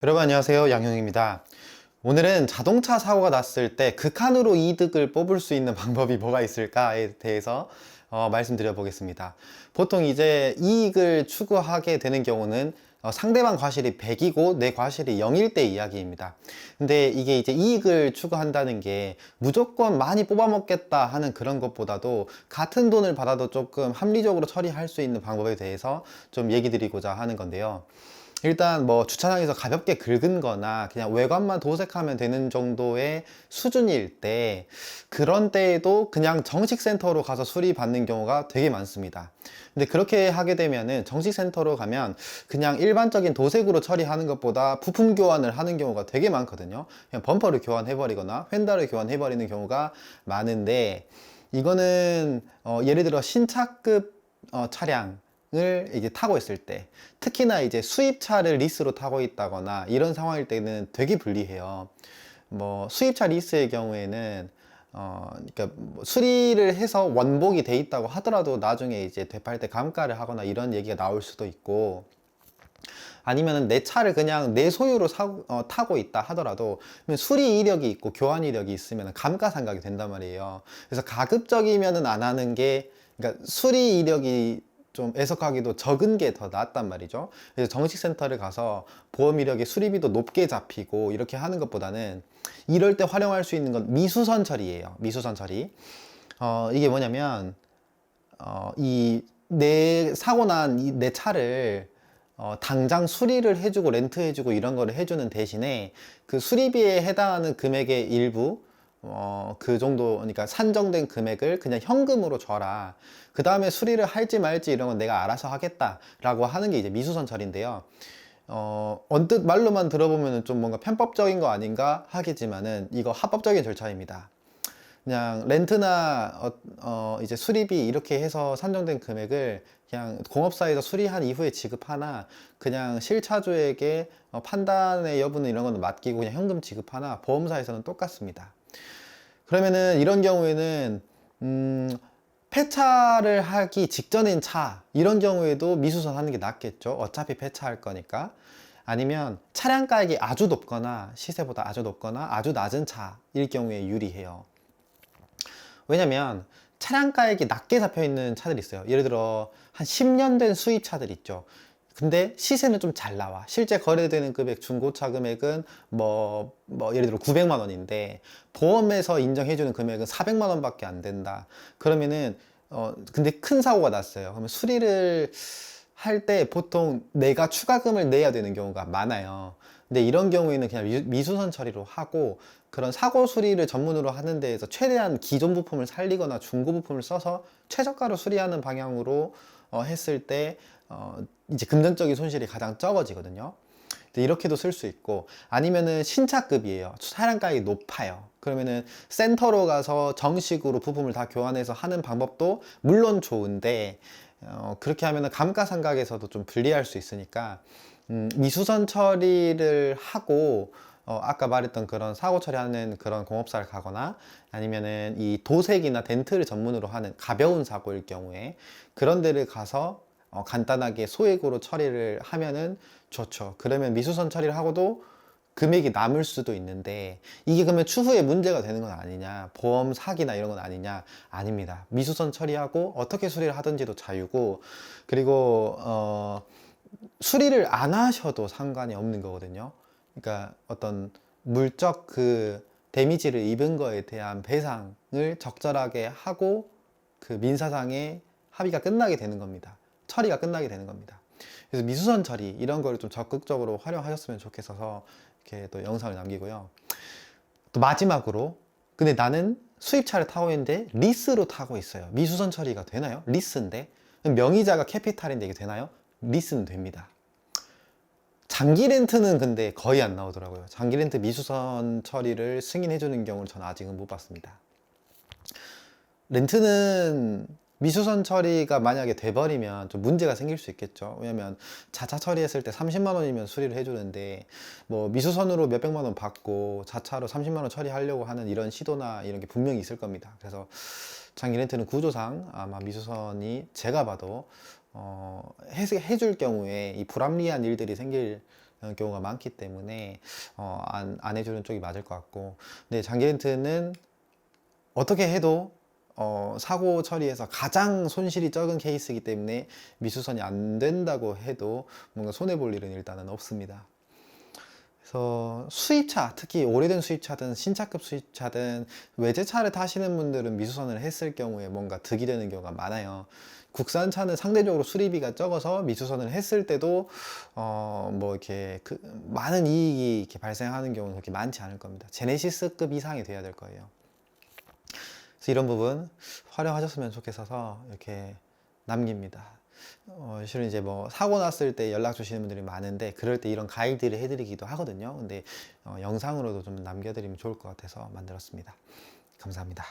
여러분 안녕하세요, 양형입니다. 오늘은 자동차 사고가 났을 때 극한으로 이득을 뽑을 수 있는 방법이 뭐가 있을까에 대해서 말씀드려 보겠습니다. 보통 이제 이익을 추구하게 되는 경우는 상대방 과실이 100이고 내 과실이 0일 때 이야기입니다. 근데 이게 이제 이익을 추구한다는 게 무조건 많이 뽑아먹겠다 하는 그런 것보다도 같은 돈을 받아도 조금 합리적으로 처리할 수 있는 방법에 대해서 좀 얘기 드리고자 하는 건데요. 일단 뭐 주차장에서 가볍게 긁은 거나 그냥 외관만 도색하면 되는 정도의 수준일 때, 그런 때에도 그냥 정식센터로 가서 수리 받는 경우가 되게 많습니다. 근데 그렇게 하게 되면은 정식센터로 가면 그냥 일반적인 도색으로 처리하는 것보다 부품 교환을 하는 경우가 되게 많거든요. 그냥 범퍼를 교환해 버리거나 휀다를 교환해 버리는 경우가 많은데, 이거는 예를 들어 신차급 차량을 이제 타고 있을 때, 특히나 이제 수입차를 리스로 타고 있다거나 이런 상황일 때는 되게 불리해요. 뭐 수입차 리스의 경우에는 그러니까 뭐 수리를 해서 원복이 돼 있다고 하더라도 나중에 이제 되팔 때 감가를 하거나 이런 얘기가 나올 수도 있고, 아니면은 내 차를 그냥 내 소유로 타고 있다 하더라도 수리 이력이 있고 교환 이력이 있으면 감가상각이 된단 말이에요. 그래서 가급적이면은 안 하는 게, 그러니까 수리 이력이 좀 애석하기도 적은 게 더 낫단 말이죠. 그래서 정식센터를 가서 보험 이력의 수리비도 높게 잡히고 이렇게 하는 것보다는, 이럴 때 활용할 수 있는 건 미수선 처리예요. 미수선 처리. 이게 뭐냐면, 이 내 사고 난 내 차를 당장 수리를 해주고 렌트해주고 이런 거를 해주는 대신에 그 수리비에 해당하는 금액의 일부, 그 정도, 그러니까 산정된 금액을 그냥 현금으로 줘라. 그 다음에 수리를 할지 말지 이런 건 내가 알아서 하겠다라고 하는 게 이제 미수선 처리인데요. 언뜻 말로만 들어보면 좀 뭔가 편법적인 거 아닌가 하겠지만은 이거 합법적인 절차입니다. 그냥 렌트나 이제 수리비 이렇게 해서 산정된 금액을 그냥 공업사에서 수리한 이후에 지급하나, 그냥 실차주에게 판단의 여부는 이런 거는 맡기고 그냥 현금 지급하나, 보험사에서는 똑같습니다. 그러면은 이런 경우에는 폐차를 하기 직전인 차, 이런 경우에도 미수선 하는 게 낫겠죠. 어차피 폐차할 거니까. 아니면 차량 가격이 아주 높거나 시세보다 아주 높거나 아주 낮은 차일 경우에 유리해요. 왜냐면 차량 가격이 낮게 잡혀 있는 차들이 있어요. 예를 들어 한 10년 된 수입차들 있죠. 근데 시세는 좀 잘 나와. 실제 거래되는 금액, 중고차 금액은 예를 들어 900만 원인데 보험에서 인정해주는 금액은 400만 원밖에 안 된다. 그러면은 근데 큰 사고가 났어요. 그러면 수리를 할 때 보통 내가 추가금을 내야 되는 경우가 많아요. 근데 이런 경우에는 그냥 미수선 처리로 하고, 그런 사고 수리를 전문으로 하는 데에서 최대한 기존 부품을 살리거나 중고 부품을 써서 최저가로 수리하는 방향으로 했을 때 이제 금전적인 손실이 가장 적어지거든요. 근데 이렇게도 쓸 수 있고, 아니면은 신차급이에요. 차량 가격이 높아요. 그러면은 센터로 가서 정식으로 부품을 다 교환해서 하는 방법도 물론 좋은데, 그렇게 하면은 감가상각에서도 좀 불리할 수 있으니까, 미수선 처리를 하고 아까 말했던 그런 사고 처리하는 그런 공업사를 가거나, 아니면은 이 도색이나 덴트를 전문으로 하는 가벼운 사고일 경우에 그런 데를 가서 간단하게 소액으로 처리를 하면은 좋죠. 그러면 미수선 처리를 하고도 금액이 남을 수도 있는데, 이게 그러면 추후에 문제가 되는 건 아니냐, 보험 사기나 이런 건 아니냐? 아닙니다. 미수선 처리하고 어떻게 수리를 하든지도 자유고, 그리고 수리를 안 하셔도 상관이 없는 거거든요. 그러니까 어떤 물적 그 데미지를 입은 거에 대한 배상을 적절하게 하고 그 민사상의 합의가 끝나게 되는 겁니다. 처리가 끝나게 되는 겁니다. 그래서 미수선 처리 이런 거를 좀 적극적으로 활용하셨으면 좋겠어서 이렇게 또 영상을 남기고요. 또 마지막으로, 근데 나는 수입차를 타고 있는데 리스로 타고 있어요. 미수선 처리가 되나요? 리스인데 명의자가 캐피탈인데 이게 되나요? 리스는 됩니다. 장기 렌트는 근데 거의 안 나오더라고요. 장기 렌트 미수선 처리를 승인해 주는 경우를 저는 아직은 못 봤습니다. 렌트는 미수선 처리가 만약에 돼버리면 좀 문제가 생길 수 있겠죠. 왜냐면 자차 처리했을 때 30만 원이면 수리를 해주는데, 뭐 미수선으로 몇백만 원 받고 자차로 30만 원 처리하려고 하는 이런 시도나 이런 게 분명히 있을 겁니다. 그래서 장기 렌트는 구조상 아마 미수선이 제가 봐도 해줄 경우에 이 불합리한 일들이 생길 경우가 많기 때문에 안 해주는 쪽이 맞을 것 같고, 근데 장기 렌트는 어떻게 해도 사고 처리에서 가장 손실이 적은 케이스이기 때문에 미수선이 안 된다고 해도 뭔가 손해볼 일은 일단은 없습니다. 그래서 수입차, 특히 오래된 수입차든 신차급 수입차든 외제차를 타시는 분들은 미수선을 했을 경우에 뭔가 득이 되는 경우가 많아요. 국산차는 상대적으로 수리비가 적어서 미수선을 했을 때도 뭐 이렇게 많은 이익이 이렇게 발생하는 경우는 그렇게 많지 않을 겁니다. 제네시스급 이상이 돼야 될 거예요. 그래서 이런 부분 활용하셨으면 좋겠어서 이렇게 남깁니다. 실은 이제 뭐 사고 났을 때 연락 주시는 분들이 많은데 그럴 때 이런 가이드를 해드리기도 하거든요. 근데 영상으로도 좀 남겨드리면 좋을 것 같아서 만들었습니다. 감사합니다.